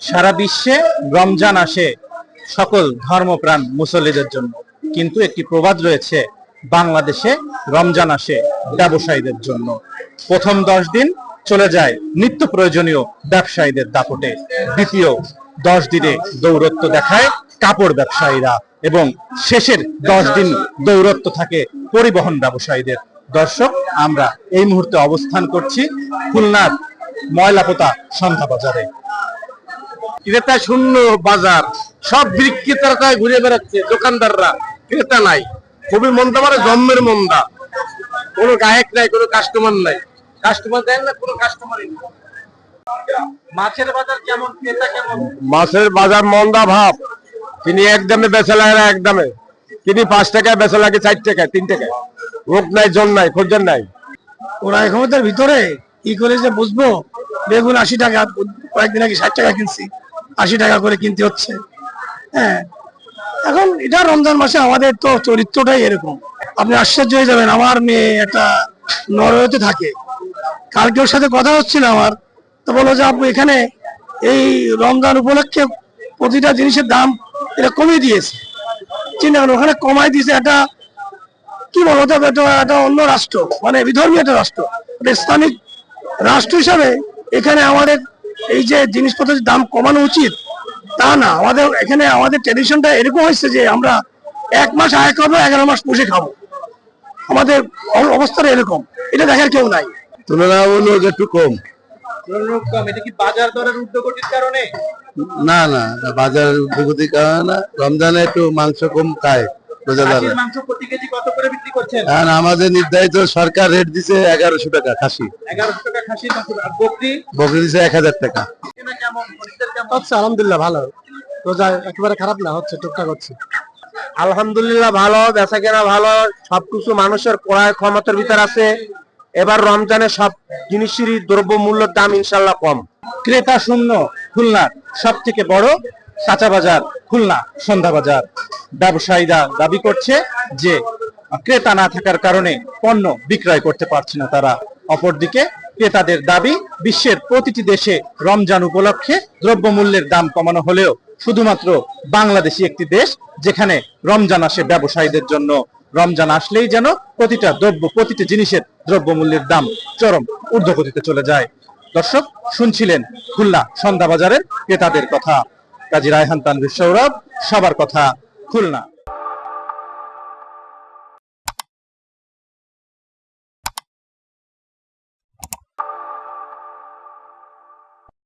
সারা বিশ্বে রমজান আসে সকল ধর্মপ্রাণ মুসল্লিদের জন্য, কিন্তু একটি প্রবাদ রয়েছে, বাংলাদেশে রমজান আসে ব্যবসায়ীদের জন্য। প্রথম 10 দিন চলে যায় নিত্য প্রয়োজনীয় ব্যবসায়ীদের দাপটে, দ্বিতীয় 10 দিনে দৌরত্ব দেখায় কাপড় ব্যবসায়ীরা, এবং শেষের 10 দিন দৌরত্ব থাকে পরিবহন ব্যবসায়ীদের। দর্শক, আমরা এই মুহূর্তে অবস্থান করছি খুলনার ময়লাপোতা সন্ধ্যা বাজারে। ক্রেতা শূন্য বাজার, সব বিক্রেতারা ঘুরে বেড়াচ্ছে, দোকানদাররা, ক্রেতা নাই। খুবই মন্দা, মানে জন্মের মন্দা। কোনো গায়ক নাই, কোনো কাস্টমার নাই। কাস্টমার দেন না, কোনো কাস্টমারই নেই। মাছের বাজার কেমন, ক্রেতা কেমন? মাছের বাজার মন্দা ভাব। তিনি একদমে বেচা লাগে না, একদমে তিনি 5 টাকায় বেচা লাগে 4 টাকায়, 3 টাকায়। লোক নাই, জন নাই, খোঁজার নাই। ওরা ক্ষমতার ভিতরে কি করে যে বুঝবো? বেগুন 80 টাকা, কয়েকদিন আগে 60 টাকা কিনছি, 80 টাকা করে কিনতে হচ্ছে। হ্যাঁ, এখন এটা রমজান মাসে আমাদের তো চরিত্রটাই এরকম। আপনি আশ্চর্য হয়ে যাবেন, আমার মেয়ে একটা নরওয়েতে থাকে, কালকে ওর সাথে কথা হচ্ছিল আমার, তো বললো যে আপু এখানে এই রমজান উপলক্ষে প্রতিটা জিনিসের দাম এটা কমিয়ে দিয়েছে। চিন্তা করেন, ওখানে কমাই দিয়েছে। একটা কি বলবো, এটা অন্য রাষ্ট্র, মানে বিধর্মী একটা রাষ্ট্র, একটা ইসলামিক রাষ্ট্র হিসাবে এখানে আমাদের এই যে জিনিসপত্রের দাম কমানো উচিত তা না। আমাদের এখানে আমাদের ট্রেডিশনটা এরকম হয়েছে যে আমরা 1 মাস আয় করবো, 11 মাস পুষে খাবো। আমাদের অবস্থাটা এরকম, এটা দেখার কেউ নাই। তুলনামূলক একটু কম। এটা কি বাজার দরের ঊর্ধ্বগতির কারণে? না না না, বাজার উদ্যোগতির কারণে না, রমজানে একটু মাংস কম খায় রোজাদাররা। মাংস প্রতি কেজি কত করে বিক্রি করছেন? কারণ আমাদের নির্ধারিত সরকার রেট দিছে 1100 টাকা খাসি, 1100 টাকা খাসির মাংস, আর বকরি বকরি দিছে 1000 টাকা। কেমন, খরিদ্দার কেমন? আচ্ছা, আলহামদুলিল্লাহ ভালো, রোজা একেবারে খারাপ না, হচ্ছে টুকটাক হচ্ছে। আলহামদুলিল্লাহ ভালো, বেচা কেনা ভালো, সবকিছু মানুষের ক্রয় ক্ষমতার ভিতর আছে। এবার রমজানে সব জিনিসেরই দ্রব্য মূল্যের দাম ইনশাল্লাহ কম। ক্রেতা শূন্য খুলনার সব থেকে বড় কাঁচা বাজার খুলনা সন্ধ্যা বাজার। ব্যবসায়ীরা দাবি করছে যে ক্রেতা না থাকার কারণে পণ্য বিক্রয় করতে পারছে না তারা। অপরদিকে ক্রেতাদের দাবি, বিশ্বের প্রতিটি দেশে রমজান উপলক্ষে দ্রব্যমূল্যের দাম কমানো হলেও শুধুমাত্র বাংলাদেশই একটি দেশ যেখানে রমজান আসে ব্যবসায়ীদের জন্য। রমজান আসলেই যেন প্রতিটি জিনিসের দ্রব্যমূল্যের দাম চরম ঊর্ধ্বগতিতে চলে যায়। দর্শক, শুনছিলেন খুলনা সন্ধ্যা বাজারের ক্রেতাদের কথা। কাজী রায়হান তানভীর সৌরভ, সবার কথা খুলনা।